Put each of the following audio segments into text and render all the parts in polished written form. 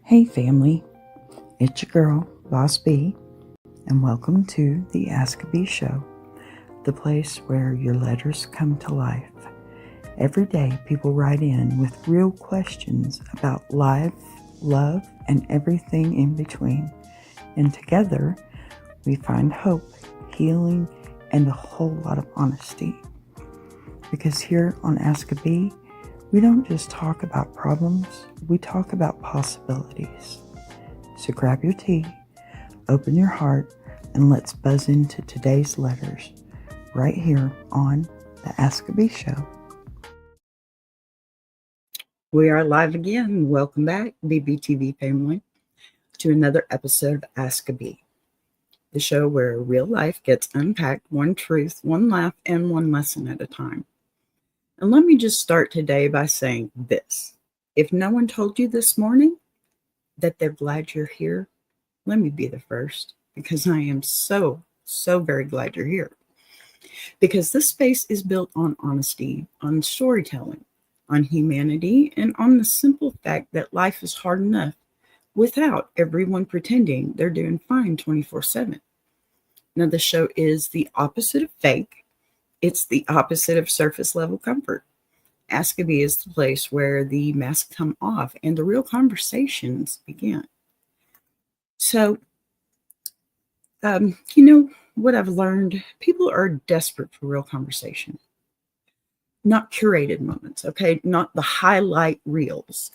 Hey family, it's your girl, Boss B, and welcome to the Ask a Bee Show, the place where your letters come to life. Every day people write in with real questions about life, love, and everything in between. And together, we find hope, healing, and a whole lot of honesty. Because here on Ask a Bee, we don't just talk about problems, we talk about possibilities. So grab your tea, open your heart, and let's buzz into today's letters right here on the Ask a Bee Show. We are live again. Welcome back, BBTV family, to another episode of Ask a Bee, the show where real life gets unpacked, one truth, one laugh, and one lesson at a time. And let me just start today by saying this. If no one told you this morning that they're glad you're here, let me be the first, because I am so very glad you're here. Because this space is built on honesty, on storytelling, on humanity, and on the simple fact that life is hard enough without everyone pretending they're doing fine 24/7. Now, the show is the opposite of fake. It's the opposite of surface level comfort. Ask a Bee is the place where the masks come off and the real conversations begin. So, what I've learned, people are desperate for real conversation, not curated moments, okay? Not the highlight reels,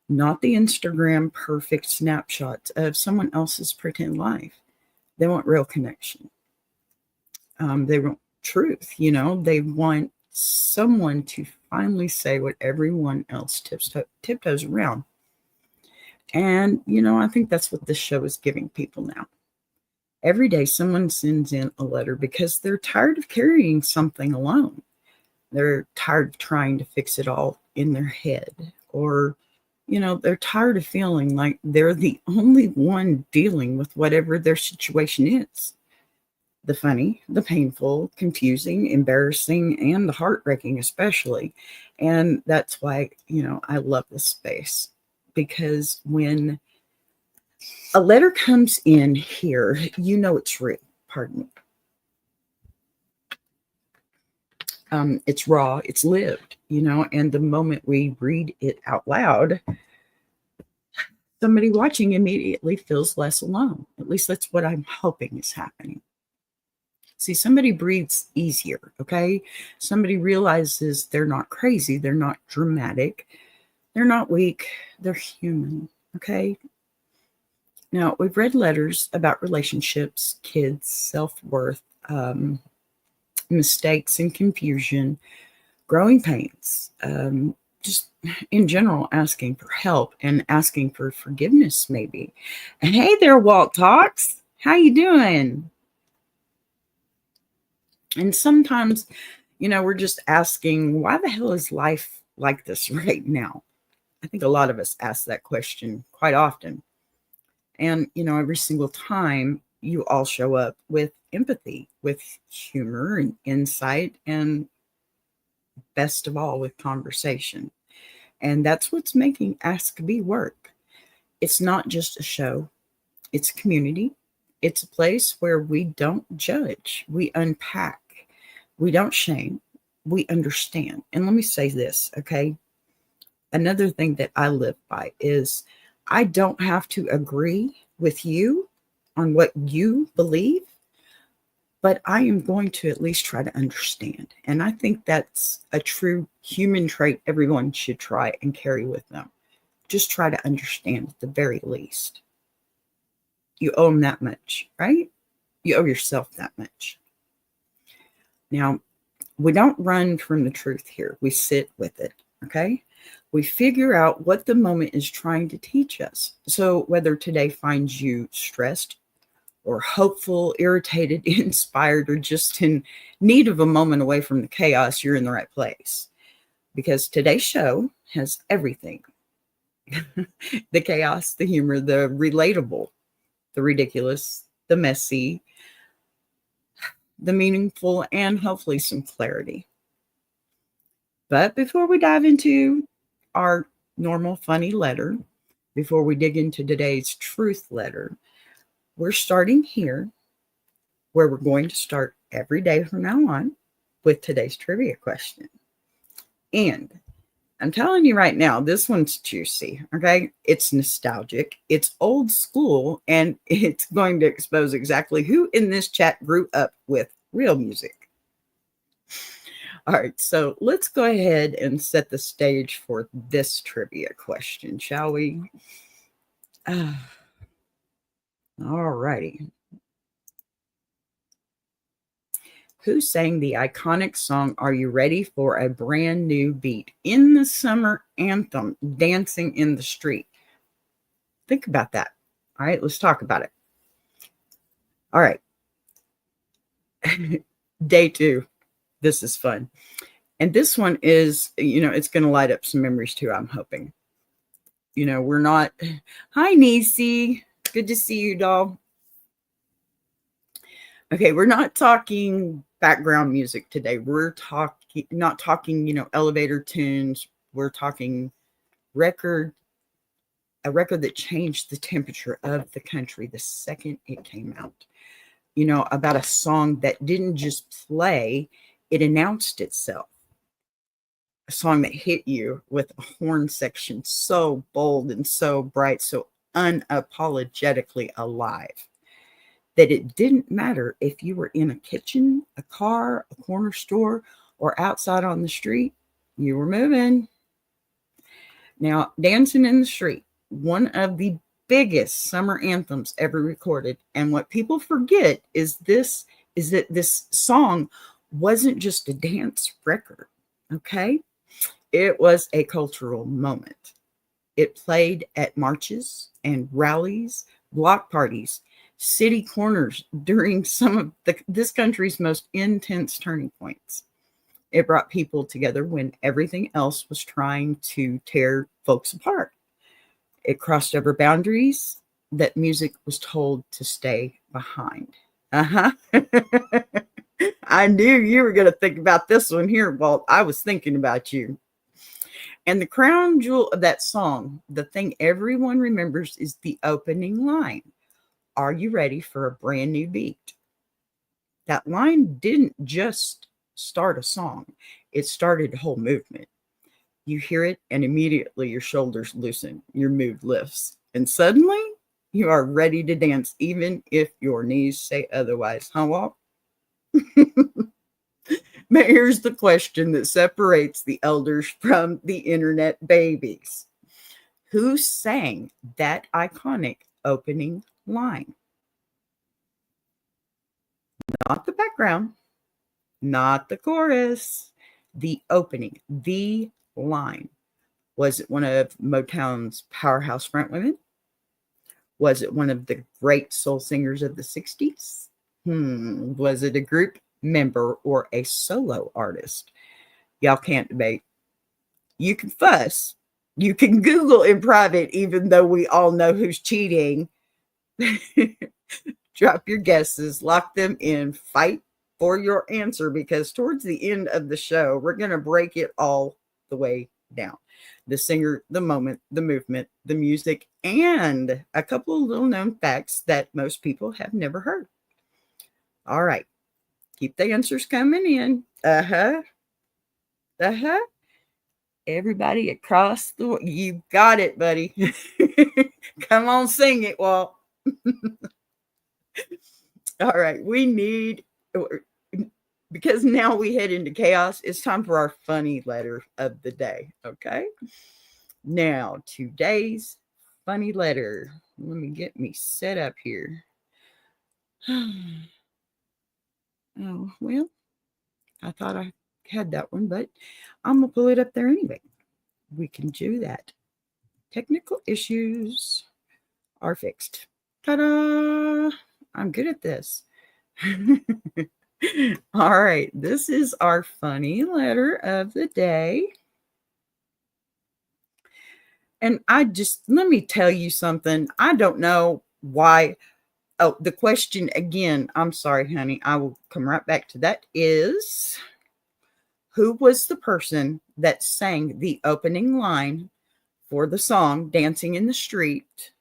not the Instagram perfect snapshots of someone else's pretend life. They want real connection. They want truth, they want someone to finally say what everyone else tiptoes around. And, I think that's what this show is giving people now. Every day someone sends in a letter because they're tired of carrying something alone. They're tired of trying to fix it all in their head, or, they're tired of feeling like they're the only one dealing with whatever their situation is. The funny, the painful, confusing, embarrassing, and the heartbreaking especially. And that's why, I love this space, because when a letter comes in here, it's real. Pardon me. It's raw, it's lived, and the moment we read it out loud, somebody watching immediately feels less alone. At least that's what I'm hoping is happening. See, somebody breathes easier, okay? Somebody realizes they're not crazy, they're not dramatic, they're not weak, they're human, okay? Now, we've read letters about relationships, kids, self-worth, mistakes and confusion, growing pains, just in general asking for help and asking for forgiveness maybe. And hey there, Walt Talks. How you doing? And sometimes, we're just asking, why the hell is life like this right now? I think a lot of us ask that question quite often. And, every single time you all show up with empathy, with humor and insight, and best of all, with conversation. And that's what's making Ask Bee work. It's not just a show, it's a community. It's a place where we don't judge, we unpack, we don't shame, we understand. And let me say this, okay? Another thing that I live by is I don't have to agree with you on what you believe, but I am going to at least try to understand. And I think that's a true human trait everyone should try and carry with them. Just try to understand at the very least. You owe them that much, right? You owe yourself that much. Now, we don't run from the truth here. We sit with it, okay? We figure out what the moment is trying to teach us. So whether today finds you stressed or hopeful, irritated, inspired, or just in need of a moment away from the chaos, you're in the right place. Because today's show has everything. The chaos, the humor, the relatable, the ridiculous, the messy, the meaningful, and hopefully some clarity. But before we dive into our normal funny letter, before we dig into today's truth letter. We're starting here, where we're going to start every day from now on with today's trivia question. And I'm telling you right now, this one's juicy, okay? It's nostalgic, it's old school, and it's going to expose exactly who in this chat grew up with real music. All right, so let's go ahead and set the stage for this trivia question, shall we? All righty. Who sang the iconic song, Are You Ready for a Brand New Beat, in the summer anthem, Dancing in the Street? Think about that. All right, let's talk about it. All right. Day 2. This is fun. And this one is, it's going to light up some memories too, I'm hoping. We're not. Hi, Niecy. Good to see you, doll. Okay, we're not talking background music today. We're not talking, elevator tunes. We're talking a record that changed the temperature of the country the second it came out. About a song that didn't just play, it announced itself. A song that hit you with a horn section so bold and so bright, so unapologetically alive, that it didn't matter if you were in a kitchen, a car, a corner store, or outside on the street, you were moving. Now, Dancing in the Street, one of the biggest summer anthems ever recorded. And what people forget is that this song wasn't just a dance record, okay? It was a cultural moment. It played at marches and rallies, block parties, city corners during some of this country's most intense turning points. It brought people together when everything else was trying to tear folks apart. It crossed over boundaries that music was told to stay behind. I knew you were going to think about this one here, Walt. I was thinking about you. And the crown jewel of that song, the thing everyone remembers, is the opening line. Are you ready for a brand new beat? That line didn't just start a song. It started a whole movement. You hear it and immediately your shoulders loosen, your mood lifts, and suddenly you are ready to dance, even if your knees say otherwise. Huh, Walt? But here's the question that separates the elders from the internet babies. Who sang that iconic opening line? Not the background, not the chorus, the opening, the line. Was it one of Motown's powerhouse frontwomen? Was it one of the great soul singers of the 60s? Was it a group member or a solo artist? Y'all can't debate. You can fuss. You can Google in private, even though we all know who's cheating. Drop your guesses, lock them in, fight for your answer, because towards the end of the show, we're going to break it all the way down. The singer, the moment, the movement, the music, and a couple of little known facts that most people have never heard. All right. Keep the answers coming in. Everybody across the, you got it, buddy. Come on, sing it, Walt. All right. Because now we head into chaos, it's time for our funny letter of the day. Okay. Now, today's funny letter. Let me get me set up here. Oh, well, I thought I had that one, but I'm going to pull it up there anyway. We can do that. Technical issues are fixed. Ta-da! I'm good at this. All right. This is our funny letter of the day. And let me tell you something. I don't know why. Oh, the question again, I'm sorry, honey. I will come right back to that, is who was the person that sang the opening line for the song Dancing in the Street,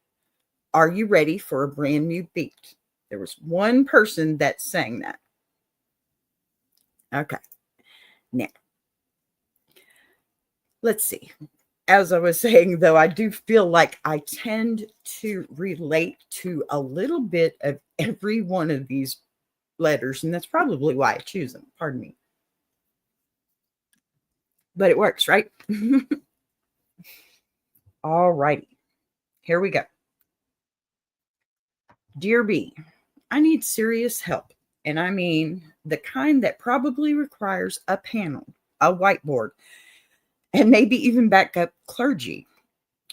are you ready for a brand new beat? There was one person that sang that. Okay. Now, let's see. As I was saying, though, I do feel like I tend to relate to a little bit of every one of these letters, and that's probably why I choose them. Pardon me. But it works, right? All righty. Here we go. Dear B, I need serious help. And I mean the kind that probably requires a panel, a whiteboard, and maybe even backup clergy.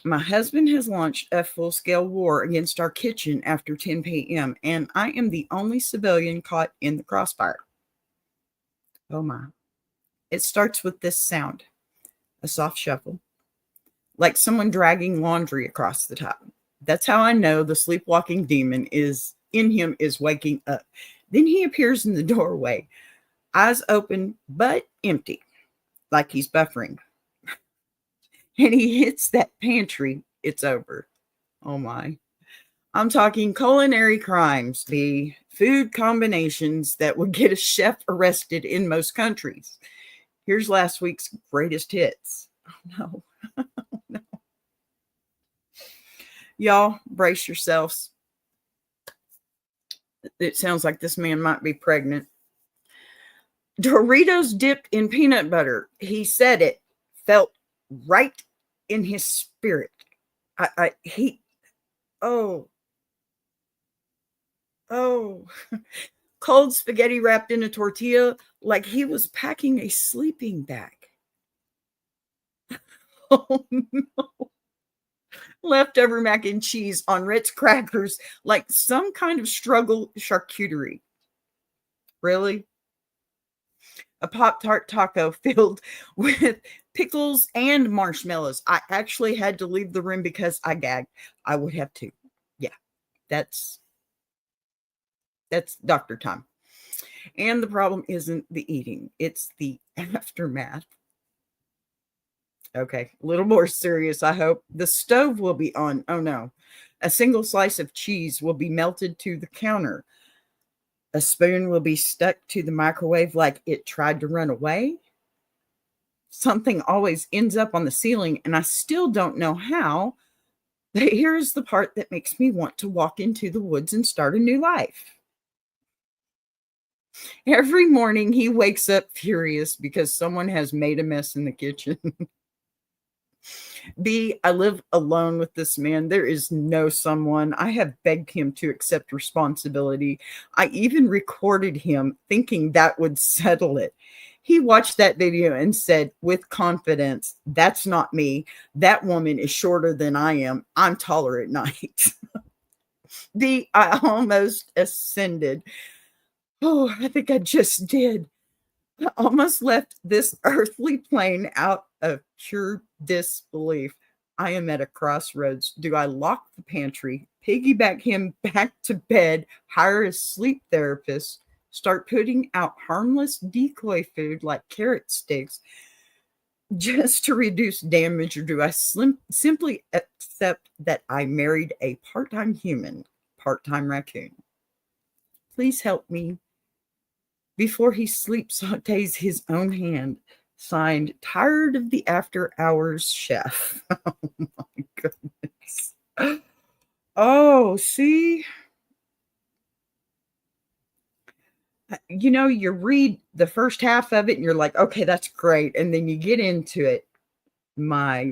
My husband has launched a full-scale war against our kitchen after 10 p.m., and I am the only civilian caught in the crossfire. Oh my. It starts with this sound, a soft shuffle, like someone dragging laundry across the top. That's how I know the sleepwalking demon is in him is waking up. Then he appears in the doorway, eyes open but empty, like he's buffering. And he hits that pantry. It's over. Oh my. I'm talking culinary crimes, the food combinations that would get a chef arrested in most countries. Here's last week's greatest hits. Oh no. No. Y'all, brace yourselves. It sounds like this man might be pregnant. Doritos dipped in peanut butter. He said it felt right in his spirit. Oh, cold spaghetti wrapped in a tortilla like he was packing a sleeping bag. Oh no. Leftover mac and cheese on Ritz crackers like some kind of struggle charcuterie. Really? A Pop-Tart taco filled with pickles and marshmallows. I actually had to leave the room because I gagged. I would have to. Yeah, that's doctor time. And the problem isn't the eating, it's the aftermath. Okay, a little more serious, I hope. The stove will be on. Oh no. A single slice of cheese will be melted to the counter. A spoon will be stuck to the microwave like it tried to run away. Something always ends up on the ceiling, and I still don't know how. But here's the part that makes me want to walk into the woods and start a new life. Every morning he wakes up furious because someone has made a mess in the kitchen. B, I live alone with this man. There is no someone. I have begged him to accept responsibility. I even recorded him thinking that would settle it. He watched that video and said with confidence, that's not me. That woman is shorter than I am. I'm taller at night. B, I almost ascended. Oh, I think I just did. I almost left this earthly plane out of pure disbelief. I am at a crossroads. Do I lock the pantry, piggyback him back to bed, hire a sleep therapist, start putting out harmless decoy food like carrot sticks just to reduce damage, or do I simply accept that I married a part-time human, part-time raccoon? Please help me before he sleep sautés his own hand. Signed, Tired of the After Hours Chef. Oh my goodness. Oh, see? You read the first half of it and you're like, okay, that's great. And then you get into it. My.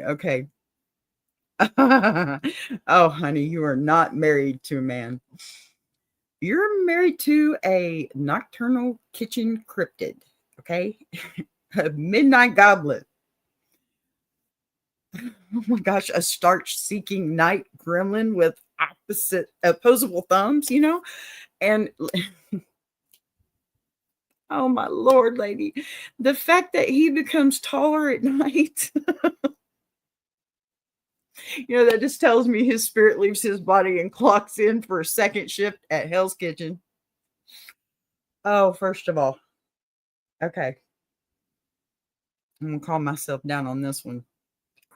Okay. Oh, honey, you are not married to a man. You're married to a nocturnal kitchen cryptid. Okay. A midnight goblin. Oh my gosh, a starch-seeking night gremlin with opposable thumbs, And oh my Lord, lady, the fact that he becomes taller at night, that just tells me his spirit leaves his body and clocks in for a second shift at Hell's Kitchen. Oh, first of all, okay. I'm gonna calm myself down on this one.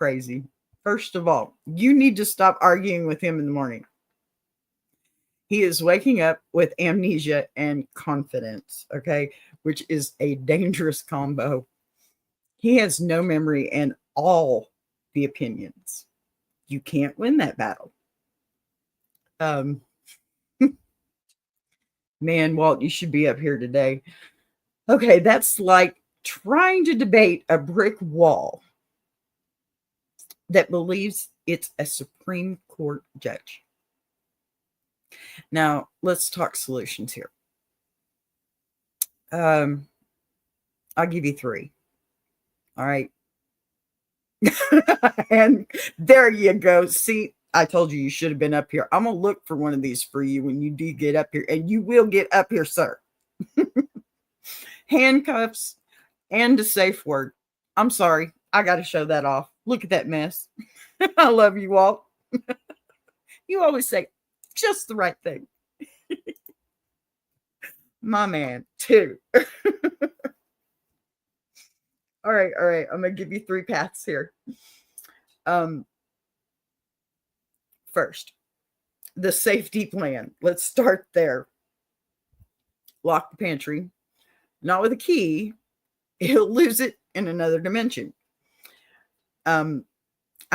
crazy. First of all, you need to stop arguing with him in the morning. He is waking up with amnesia and confidence, okay, which is a dangerous combo. He has no memory and all the opinions. You can't win that battle. Um, Man, Walt, you should be up here today. Okay, that's like trying to debate a brick wall that believes it's a Supreme Court judge. Now, let's talk solutions here. I'll give you 3. All right. And there you go. See, I told you should have been up here. I'm going to look for one of these for you when you do get up here, and you will get up here, sir. Handcuffs and a safe word. I'm sorry. I got to show that off. Look at that mess. I love you, Walt. You always say just the right thing. My man, too. All right. I'm going to give you 3 paths here. First, the safety plan. Let's start there. Lock the pantry. Not with a key. He'll lose it in another dimension. I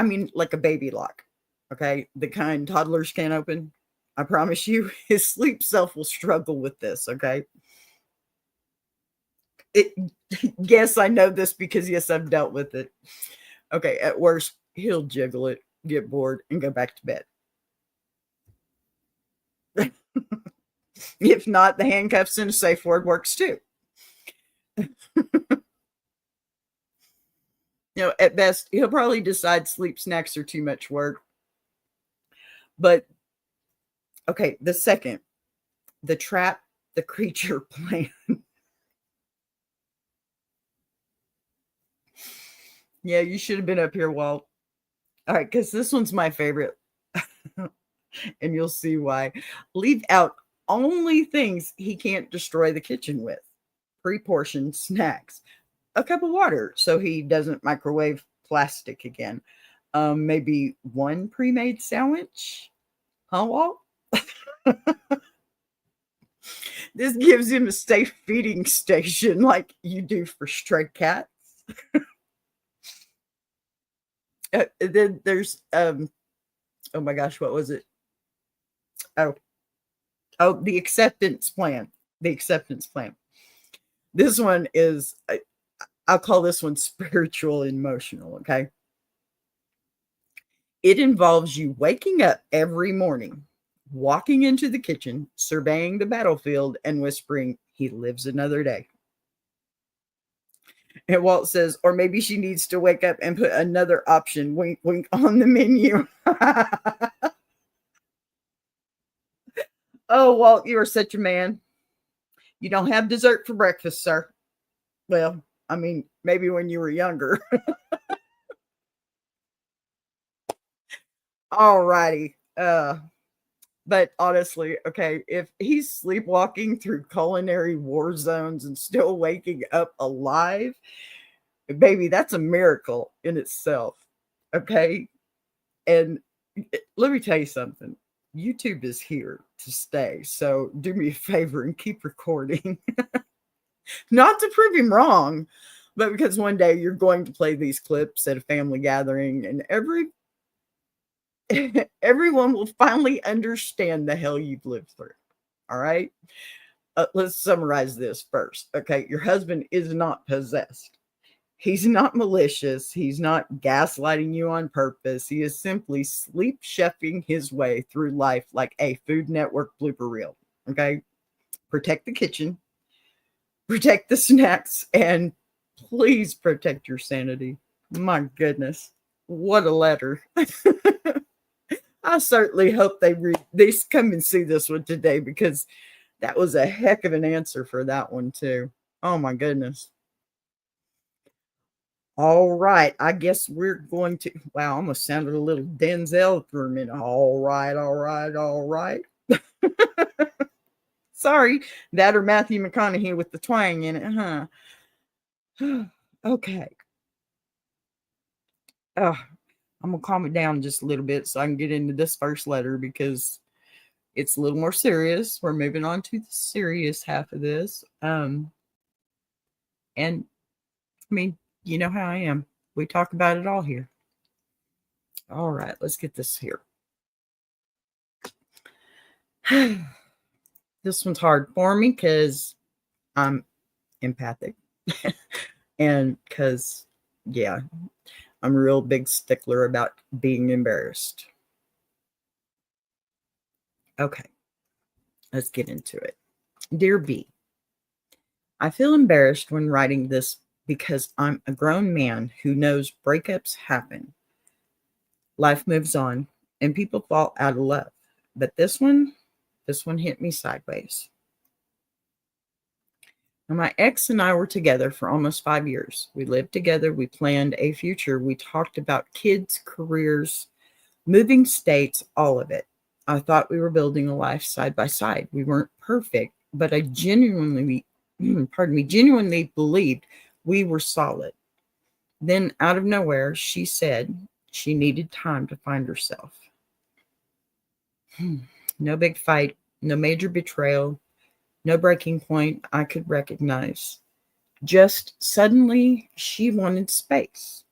mean, like a baby lock. Okay. The kind toddlers can't open. I promise you, his sleep self will struggle with this. Okay. Yes, I know this because, yes, I've dealt with it. Okay. At worst, he'll jiggle it, get bored, and go back to bed. If not, the handcuffs and a safe word works too. At best, he'll probably decide sleep snacks are too much work. But, okay, the second, the trap the creature plan. Yeah, you should have been up here, Walt. All right, because this one's my favorite. And you'll see why. Leave out only things he can't destroy the kitchen with. Pre-portioned snacks. A cup of water so he doesn't microwave plastic again. Maybe 1 pre-made sandwich. Huh, Walt? This gives him a safe feeding station like you do for stray cats. Then there's oh my gosh, what was it? Oh, the acceptance plan. The acceptance plan. This one is, I'll call this one spiritual and emotional, okay? It involves you waking up every morning, walking into the kitchen, surveying the battlefield, and whispering, "He lives another day." And Walt says, or maybe she needs to wake up and put another option, wink, wink, on the menu. Oh, Walt, you are such a man. You don't have dessert for breakfast, sir. Well, I mean, maybe when you were younger. All righty. But honestly, okay, if he's sleepwalking through culinary war zones and still waking up alive, baby, that's a miracle in itself. Okay. And let me tell you something. YouTube is here to stay. So do me a favor and keep recording. Not to prove him wrong, but because one day you're going to play these clips at a family gathering and everyone will finally understand the hell you've lived through. All right. Let's summarize this first. Okay. Your husband is not possessed. He's not malicious. He's not gaslighting you on purpose. He is simply sleep chefing his way through life like a Food Network blooper reel. Okay. Protect the kitchen, protect the snacks, and please protect your sanity. My goodness. What a letter. I certainly hope they come and see this one today, because that was a heck of an answer for that one too. Oh my goodness. All right. I guess we're going to, wow, I almost sounded a little Denzel for a minute. All right. Sorry, that or Matthew McConaughey with the twang in it, huh? Okay. I'm going to calm it down just a little bit so I can get into this first letter because it's a little more serious. We're moving on to the serious half of this. And I mean, you know how I am. We talk about it all here. All right, let's get this here. This one's hard for me because I'm empathic. And because, yeah, I'm a real big stickler about being embarrassed. Okay, let's get into it. Dear B, I feel embarrassed when writing this because I'm a grown man who knows breakups happen. Life moves on and people fall out of love. But this one hit me sideways. Now, my ex and I were together for almost 5 years. We lived together. We planned a future. We talked about kids, careers, moving states, all of it. I thought we were building a life side by side. We weren't perfect, but I genuinely believed we were solid. Then, out of nowhere, she said she needed time to find herself. No big fight, no major betrayal, no breaking point I could recognize. Just suddenly, she wanted space.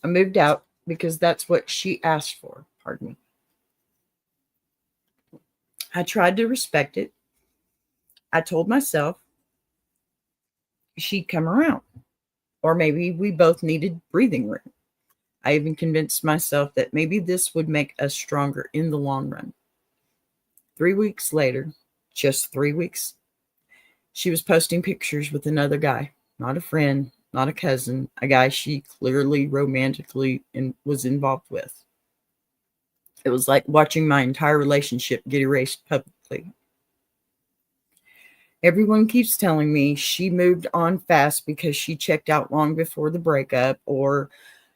I moved out because that's what she asked for. Pardon me. I tried to respect it. I told myself she'd come around, or maybe we both needed breathing room. I even convinced myself that maybe this would make us stronger in the long run. 3 weeks later, just 3 weeks, she was posting pictures with another guy, not a friend, not a cousin, a guy she clearly romantically was involved with. It was like watching my entire relationship get erased publicly. Everyone keeps telling me she moved on fast because she checked out long before the breakup, or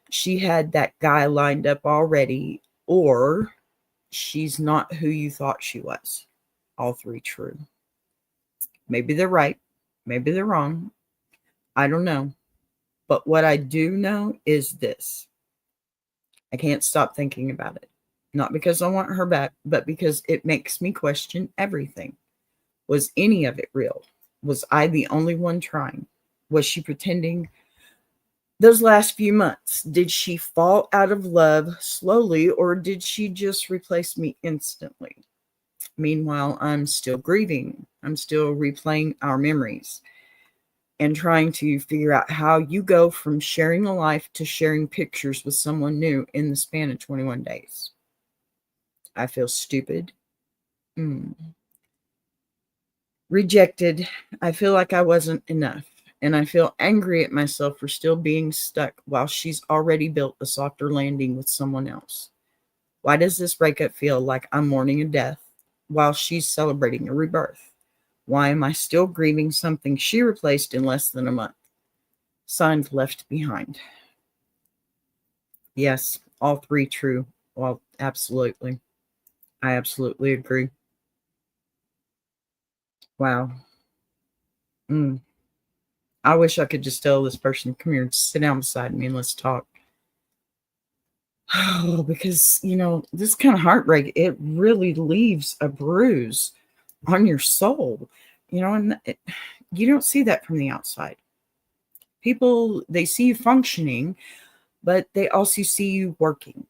she had that guy lined up already, or she's not who you thought she was. All three true. Maybe they're right. Maybe they're wrong. I don't know. But what I do know is this. I can't stop thinking about it. Not because I want her back, but because it makes me question everything. Was any of it real? Was I the only one trying? Was she pretending those last few months? Did she fall out of love slowly, or did she just replace me instantly? Meanwhile, I'm still grieving. I'm still replaying our memories and trying to figure out how you go from sharing a life to sharing pictures with someone new in the span of 21 days. I feel stupid. Rejected. I feel like I wasn't enough. And I feel angry at myself for still being stuck while she's already built a softer landing with someone else. Why does this breakup feel like I'm mourning a death while she's celebrating a rebirth? Why am I still grieving something she replaced in less than a month? Signed, Left Behind. Yes, all three true. Well, absolutely. I absolutely agree. Wow. I wish I could just tell this person, come here and sit down beside me and let's talk. Oh, because, this kind of heartbreak, it really leaves a bruise on your soul, and you don't see that from the outside. People, they see you functioning, but they also see you working.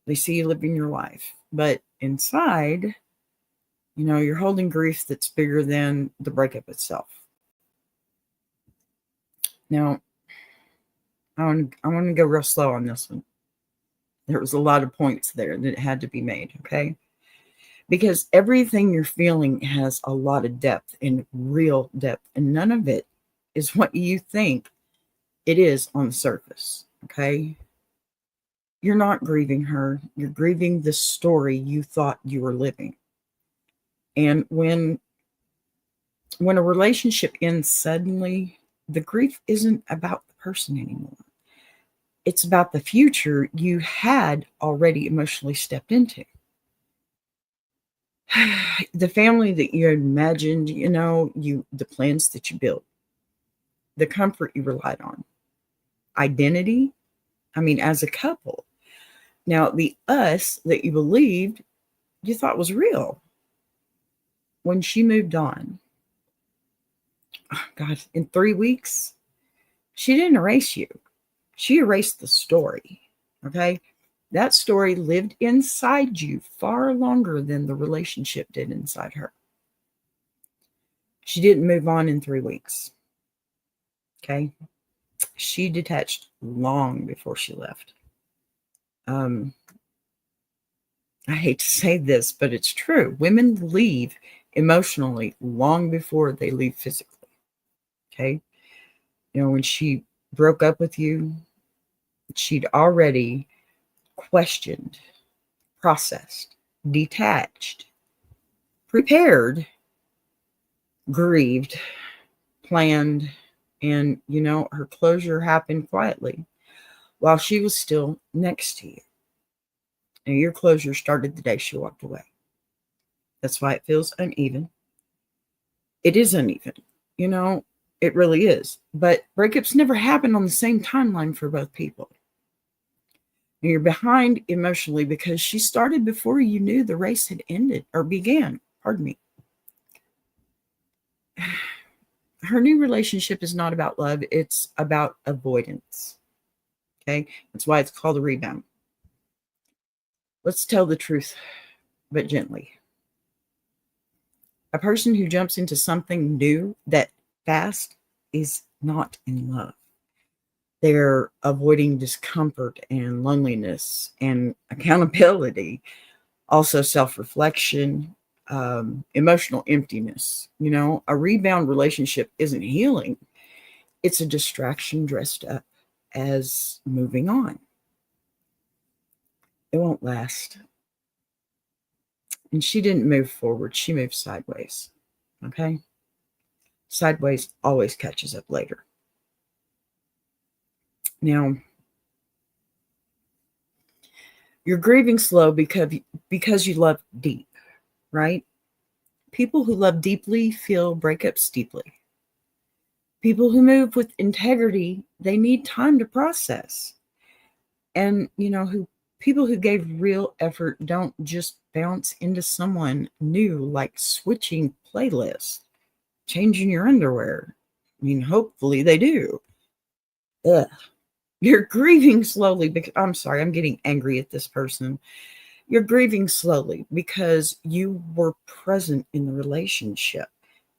They see you living your life. But inside, you're holding grief that's bigger than the breakup itself. Now, I want to go real slow on this one. There was a lot of points there that had to be made, okay? Because everything you're feeling has a lot of depth and real depth, and none of it is what you think it is on the surface, okay? You're not grieving her. You're grieving the story you thought you were living. And when a relationship ends suddenly, the grief isn't about the person anymore. It's about the future you had already emotionally stepped into. The family that you imagined, the plans that you built, the comfort you relied on, identity, I mean, as a couple. Now, the us that you believed, you thought was real. When she moved on, oh God, in 3 weeks, she didn't erase you. She erased the story. Okay. That story lived inside you far longer than the relationship did inside her. She didn't move on in 3 weeks. Okay. She detached long before she left. I hate to say this, but it's true. Women leave emotionally long before they leave physically. Okay. When she broke up with you, she'd already questioned, processed, detached, prepared, grieved, planned, and her closure happened quietly while she was still next to you. And your closure started the day she walked away. That's why it feels uneven. It is uneven, it really is. But breakups never happen on the same timeline for both people. And you're behind emotionally because she started before you knew the race had ended or began. Pardon me. Her new relationship is not about love. It's about avoidance. Okay. That's why it's called a rebound. Let's tell the truth, but gently. A person who jumps into something new that fast is not in love. They're avoiding discomfort and loneliness and accountability, also self-reflection, emotional emptiness. A rebound relationship isn't healing. It's a distraction dressed up as moving on. It won't last. And she didn't move forward. She moved sideways. Okay. Sideways always catches up later. Now, you're grieving slow because you love deep, right? People who love deeply feel breakups deeply. People who move with integrity, they need time to process. And, people who gave real effort don't just bounce into someone new, like switching playlists, changing your underwear. I mean, hopefully they do. Ugh. You're grieving slowly because I'm sorry, I'm getting angry at this person. You're grieving slowly because you were present in the relationship.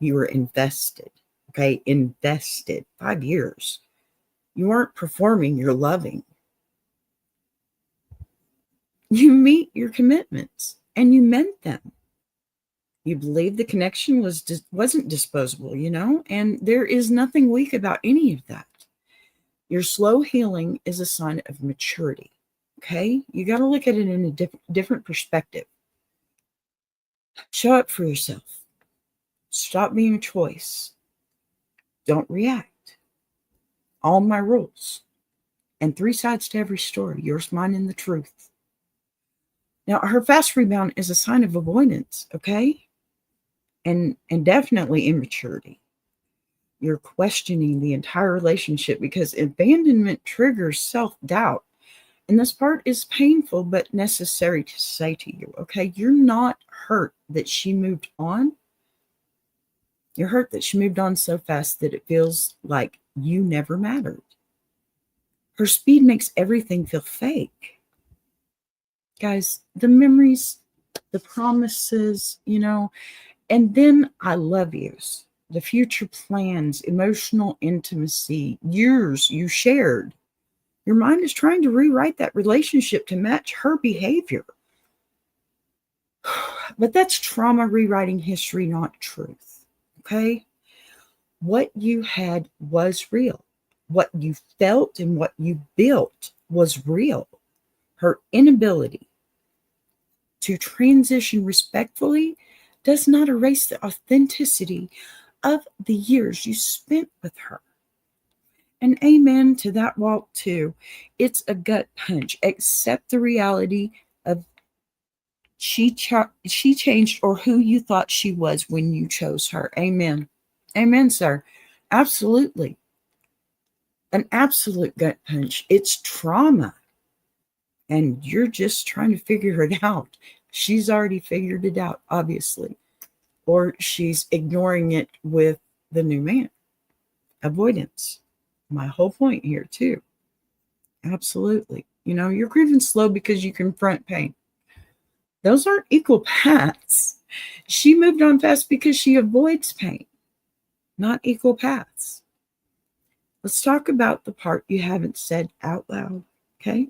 You were invested. Okay, invested 5 years. You weren't performing, you're loving. You meet your commitments and you meant them. You believe the connection wasn't disposable, and there is nothing weak about any of that. Your slow healing is a sign of maturity. Okay? You got to look at it in a different perspective. Show up for yourself. Stop being a choice. Don't react. All my rules. And 3 sides to every story. Yours, mine, and the truth. Now, her fast rebound is a sign of avoidance, okay? And definitely immaturity. You're questioning the entire relationship because abandonment triggers self-doubt. And this part is painful but necessary to say to you, okay? You're not hurt that she moved on. You're hurt that she moved on so fast that it feels like you never mattered. Her speed makes everything feel fake. Guys, the memories, the promises, and then I love yous, the future plans, emotional intimacy, years you shared. Your mind is trying to rewrite that relationship to match her behavior. But that's trauma rewriting history, not truth. Okay? What you had was real. What you felt and what you built was real. Her inability to transition respectfully does not erase the authenticity of the years you spent with her. And amen to that walk too. It's a gut punch. Accept the reality of she changed or who you thought she was when you chose her. Amen. Amen, sir. Absolutely. an absolute gut punch. It's trauma. And you're just trying to figure it out. She's already figured it out, obviously. Or she's ignoring it with the new man. Avoidance. My whole point here, too. Absolutely. You're grieving slow because you confront pain. Those aren't equal paths. She moved on fast because she avoids pain, not equal paths. Let's talk about the part you haven't said out loud, okay?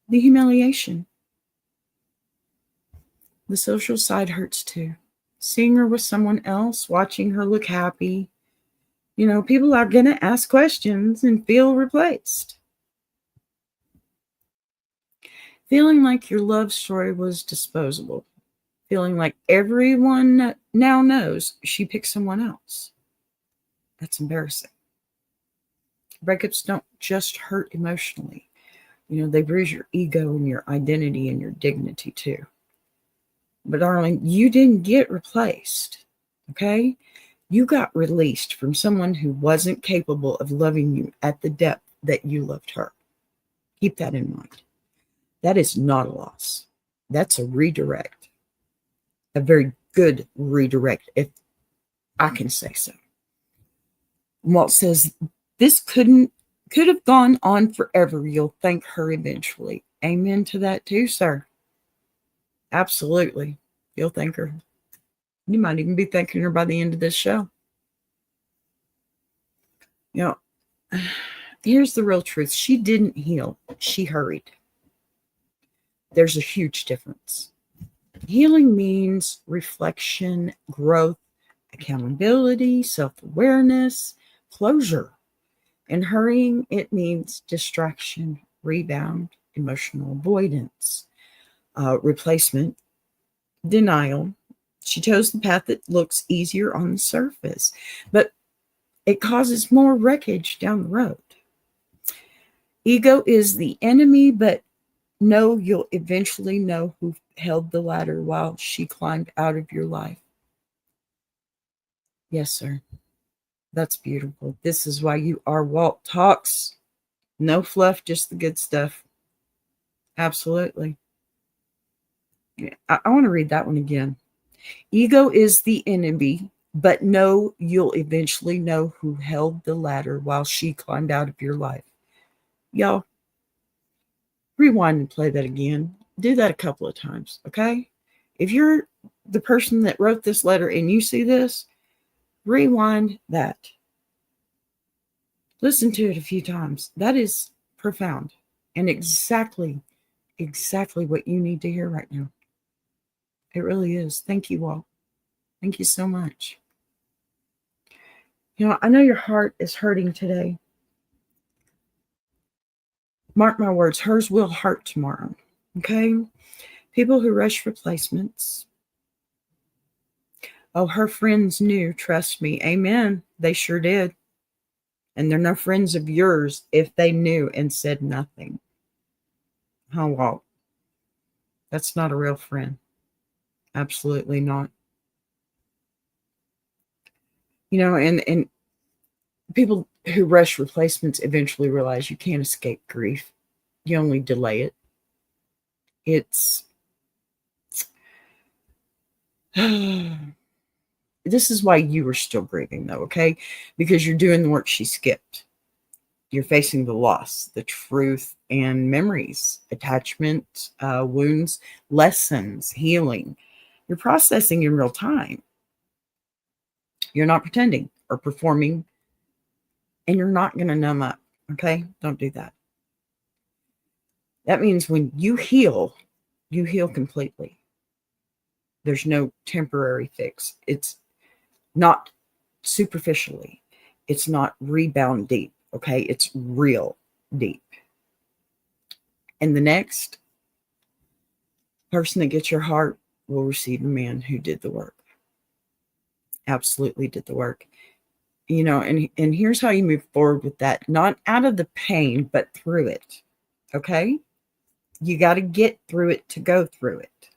The humiliation. The social side hurts too. Seeing her with someone else, watching her look happy. People are going to ask questions and feel replaced. Feeling like your love story was disposable. Feeling like everyone now knows she picked someone else. That's embarrassing. Breakups don't just hurt emotionally. They bruise your ego and your identity and your dignity too. But darling, you didn't get replaced, okay? You got released from someone who wasn't capable of loving you at the depth that you loved her. Keep that in mind. That is not a loss. That's a redirect. A very good redirect, if I can say so. Walt says, this could have gone on forever. You'll thank her eventually. Amen to that too, sir. Absolutely. You'll thank her. You might even be thanking her by the end of this show. Here's the real truth. She didn't heal. She hurried. There's a huge difference. Healing means reflection, growth, accountability, self-awareness, closure. And hurrying, it means distraction, rebound, emotional avoidance, replacement, denial. She chose the path that looks easier on the surface, but it causes more wreckage down the road. Ego is the enemy, but no, you'll eventually know who held the ladder while she climbed out of your life. Yes, sir. That's beautiful. This is why you are Walt Talks. No fluff, just the good stuff. Absolutely. I want to read that one again. Ego is the enemy, but no, you'll eventually know who held the ladder while she climbed out of your life. Y'all, rewind and play that again. Do that a couple of times, okay? If you're the person that wrote this letter and you see this, rewind that. Listen to it a few times. That is profound and exactly what you need to hear right now. It really is. Thank you all. Thank you so much. I know your heart is hurting today. Mark my words, hers will hurt tomorrow. Okay? People who rush replacements. Oh, her friends knew, trust me. Amen. They sure did. And they're no friends of yours if they knew and said nothing. Huh, Walt? That's not a real friend. Absolutely not. And people who rush replacements eventually realize you can't escape grief. You only delay it. This is why you are still grieving, though, okay? Because you're doing the work she skipped. You're facing the loss, the truth, and memories, attachment, wounds, lessons, healing. You're processing in real time. You're not pretending or performing, and you're not going to numb up, okay? Don't do that. That means when you heal completely. There's no temporary fix. It's not superficially. It's not rebound deep, okay? It's real deep. And the next person that gets your heart will receive a man who did the work. Absolutely did the work. And here's how you move forward with that. Not out of the pain, but through it, okay? You got to get through it to go through it.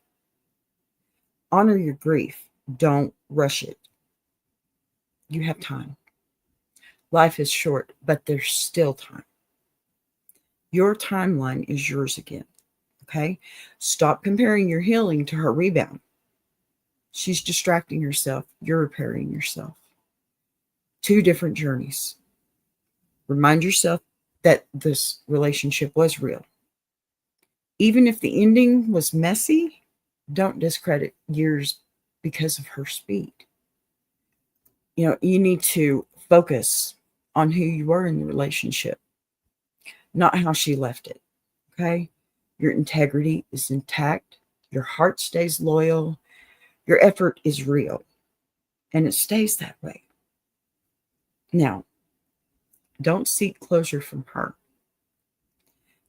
Honor your grief. Don't rush it. You have time. Life is short, but there's still time. Your timeline is yours again. Okay? Stop comparing your healing to her rebound. She's distracting herself. You're repairing yourself. Two different journeys. Remind yourself that this relationship was real. Even if the ending was messy, don't discredit years because of her speed. You need to focus on who you were in the relationship, not how she left it. Okay? Your integrity is intact. Your heart stays loyal. Your effort is real. And it stays that way. Now, don't seek closure from her.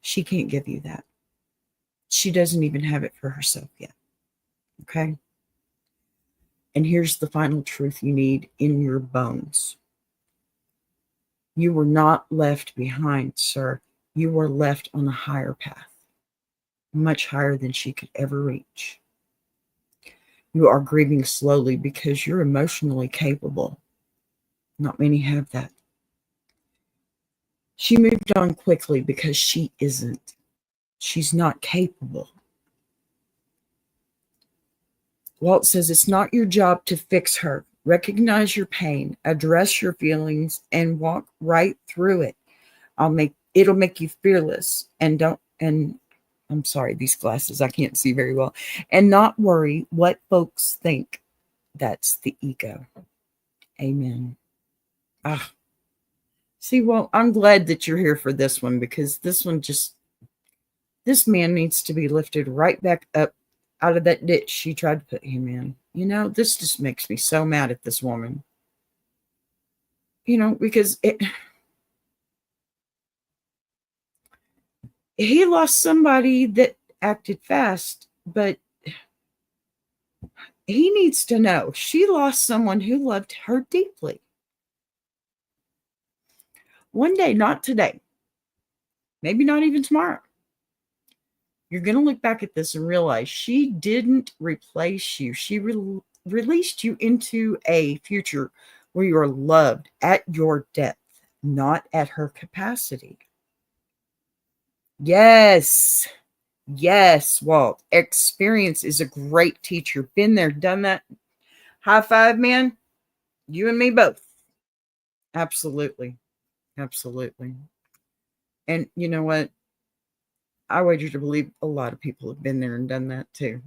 She can't give you that. She doesn't even have it for herself yet. Okay? And here's the final truth you need in your bones. You were not left behind, sir. You were left on a higher path, much higher than she could ever reach. You are grieving slowly because you're emotionally capable. Not many have that. She moved on quickly because she isn't. She's not capable. Walt says it's not your job to fix her. Recognize your pain, address your feelings, and walk right through it. It'll make you fearless and I'm sorry, these glasses, I can't see very well. And not worry what folks think. That's the ego. Amen. See, well, I'm glad that you're here for this one, because this man needs to be lifted right back up out of that ditch she tried to put him in. This just makes me so mad at this woman. Because he lost somebody that acted fast, but he needs to know she lost someone who loved her deeply. One day, not today, maybe not even tomorrow, you're going to look back at this and realize she didn't replace you. She released you into a future where you are loved at your depth, not at her capacity. Yes, Walt. Experience is a great teacher. Been there, done that. High five, man. You and me both. Absolutely. And you know what? I wager to believe a lot of people have been there and done that too.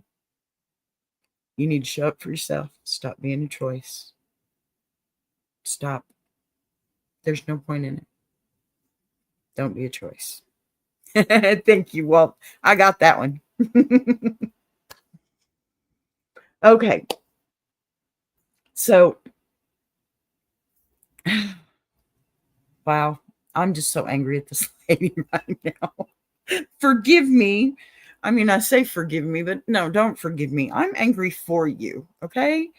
You need to show up for yourself. Stop being a choice. Stop. There's no point in it. Don't be a choice. Thank you, Walt. I got that one. Okay. So, wow. I'm just so angry at this lady right now. Forgive me. I mean, I say forgive me, but no, don't forgive me. I'm angry for you. Okay?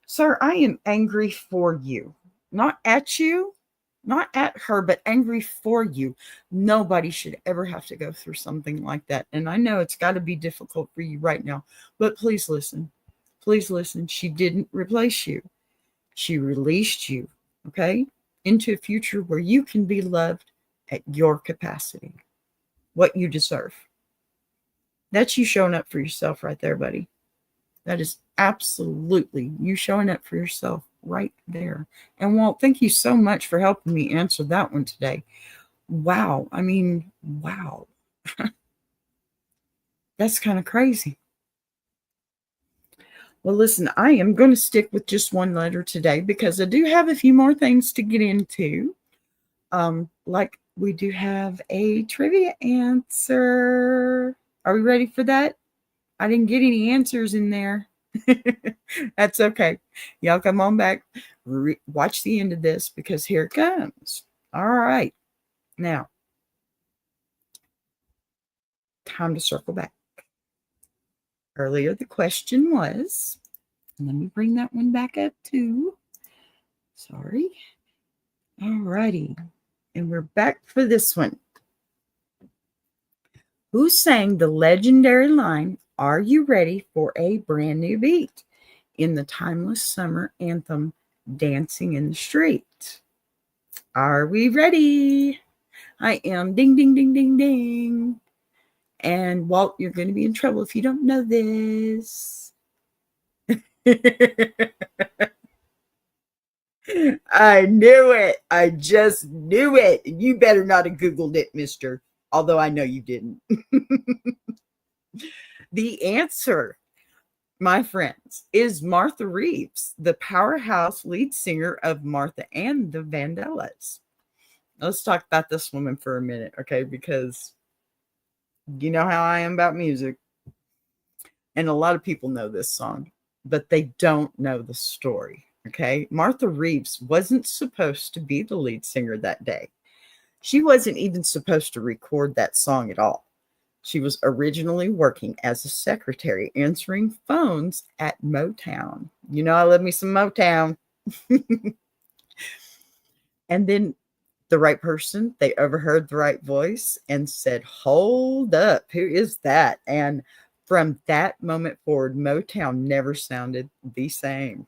Sir, I am angry for you. Not at you, not at her, but angry for you. Nobody should ever have to go through something like that. And I know it's got to be difficult for you right now, but please listen. Please listen. She didn't replace you. She released you, okay, into a future where you can be loved at your capacity, what you deserve. That's you showing up for yourself right there, buddy. That is absolutely you showing up for yourself right there. And Walt, thank you so much for helping me answer that one today. Wow. I mean, wow. That's kind of crazy. Well, listen, I am going to stick with just one letter today because I do have a few more things to get into. Like we do have a trivia answer. Are we ready for that? I didn't get any answers in there. That's okay. Y'all come on back. Watch the end of this because here it comes. All right. Now, time to circle back. Earlier, the question was, let me bring that one back up too. Sorry. All righty. And we're back for this one. Who sang the legendary line, "Are you ready for a brand new beat?" in the timeless summer anthem, Dancing in the Street? Are we ready? I am ding, ding, ding, ding, ding. And Walt, you're going to be in trouble if you don't know this. I knew it. I just knew it. You better not have Googled it, mister. Although I know you didn't. The answer, my friends, is Martha Reeves, the powerhouse lead singer of Martha and the Vandellas. Let's talk about this woman for a minute, okay? Because you know how I am about music. And a lot of people know this song, but they don't know the story, okay? Martha Reeves wasn't supposed to be the lead singer that day. She wasn't even supposed to record that song at all. She was originally working as a secretary answering phones at Motown. You know, I love me some Motown. And then the right person, they overheard the right voice and said, "Hold up, who is that?" And from that moment forward, Motown never sounded the same.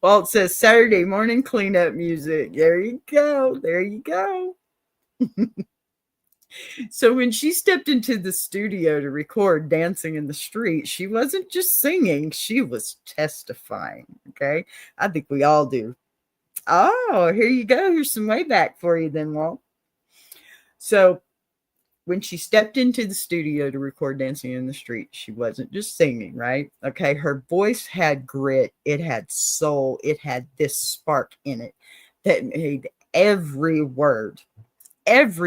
Well, it says Saturday morning cleanup music. There you go. There you go. So when she stepped into the studio to record Dancing in the Street, she wasn't just singing, she was testifying. Okay. I think we all do. Oh, here you go. Here's some way back for you then, Walt. So when she stepped into the studio to record Dancing in the Street, she wasn't just singing, right? Okay. Her voice had grit, it had soul, it had this spark in it that made every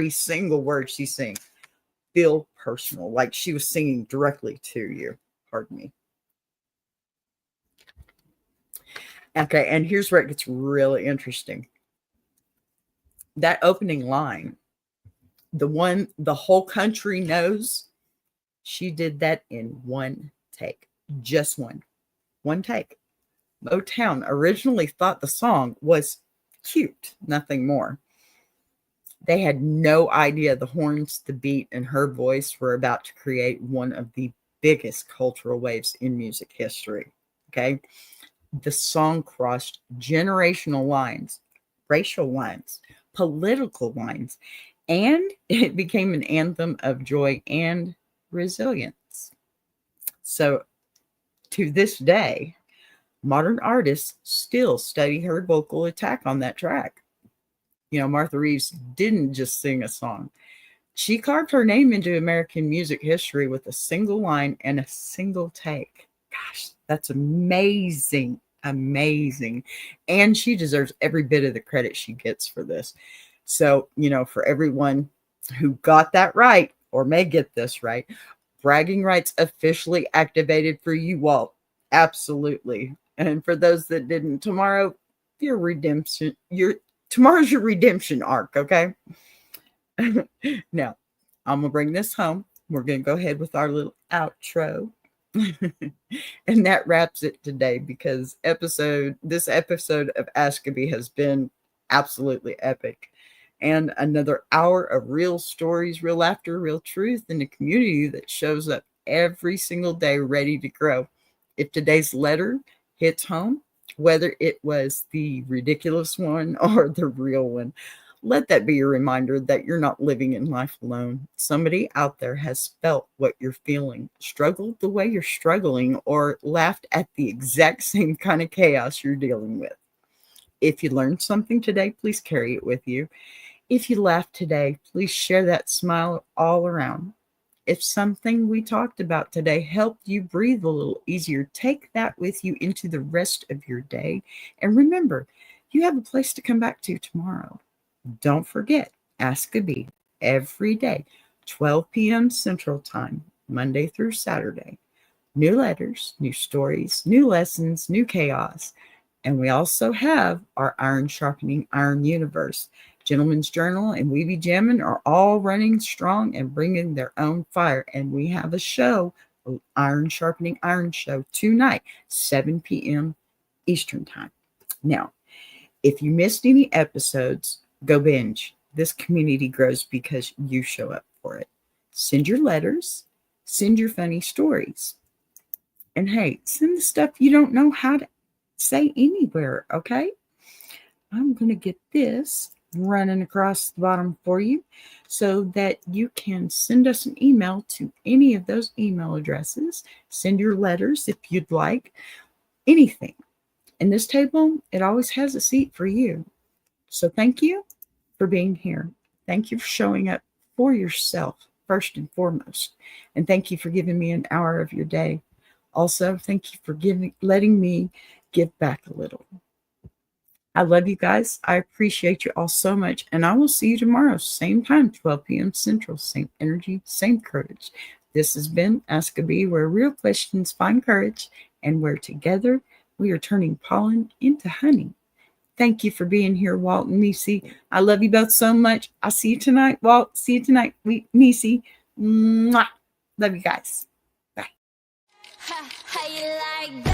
single word she sang feel personal, like she was singing directly to you. Pardon me. Okay, and here's where it gets really interesting. That opening line, the one the whole country knows, she did that in one take. Just one take. Motown originally thought the song was cute, nothing more. They had no idea the horns, the beat, and her voice were about to create one of the biggest cultural waves in music history. Okay. The song crossed generational lines, racial lines, political lines, and it became an anthem of joy and resilience. So, to this day, modern artists still study her vocal attack on that track. You know, Martha Reeves didn't just sing a song. She carved her name into American music history with a single line and a single take. Gosh, that's amazing. Amazing. And she deserves every bit of the credit she gets for this. So, you know, for everyone who got that right or may get this right, bragging rights officially activated for you, Walt. Absolutely. And for those that didn't, tomorrow's your redemption arc, okay? Now, I'm going to bring this home. We're going to go ahead with our little outro. And that wraps it today because this episode of Askabee has been absolutely epic. And another hour of real stories, real laughter, real truth in a community that shows up every single day ready to grow. If today's letter hits home, whether it was the ridiculous one or the real one, let that be a reminder that you're not living in life alone. Somebody out there has felt what you're feeling, struggled the way you're struggling, or laughed at the exact same kind of chaos you're dealing with. If you learned something today, please carry it with you. If you laughed today, please share that smile all around. If something we talked about today helped you breathe a little easier, take that with you into the rest of your day. And remember, you have a place to come back to tomorrow. Don't forget, Ask a Bee every day, 12 p.m. Central Time, Monday through Saturday. New letters, new stories, new lessons, new chaos. And we also have our Iron Sharpening Iron universe. Gentleman's Journal and We Be Jammin' are all running strong and bringing their own fire. And we have a show, Iron Sharpening Iron Show, tonight, 7 p.m. Eastern Time. Now, if you missed any episodes, go binge. This community grows because you show up for it. Send your letters, send your funny stories. And hey, send the stuff you don't know how to say anywhere, okay? I'm going to get this running across the bottom for you so that you can send us an email to any of those email addresses. Send your letters if you'd like, anything. In this table, it always has a seat for you. So thank you for being here. Thank you for showing up for yourself first and foremost. And thank you for giving me an hour of your day. Also, thank you for letting me give back a little. I love you guys. I appreciate you all so much. And I will see you tomorrow, same time, 12 p.m. Central, same energy, same courage. This has been Ask a Bee, where real questions find courage and where together we are turning pollen into honey. Thank you for being here, Walt and Nisi. I love you both so much. I'll see you tonight, Walt. See you tonight, Nisi. Mwah. Love you guys. Bye. How you like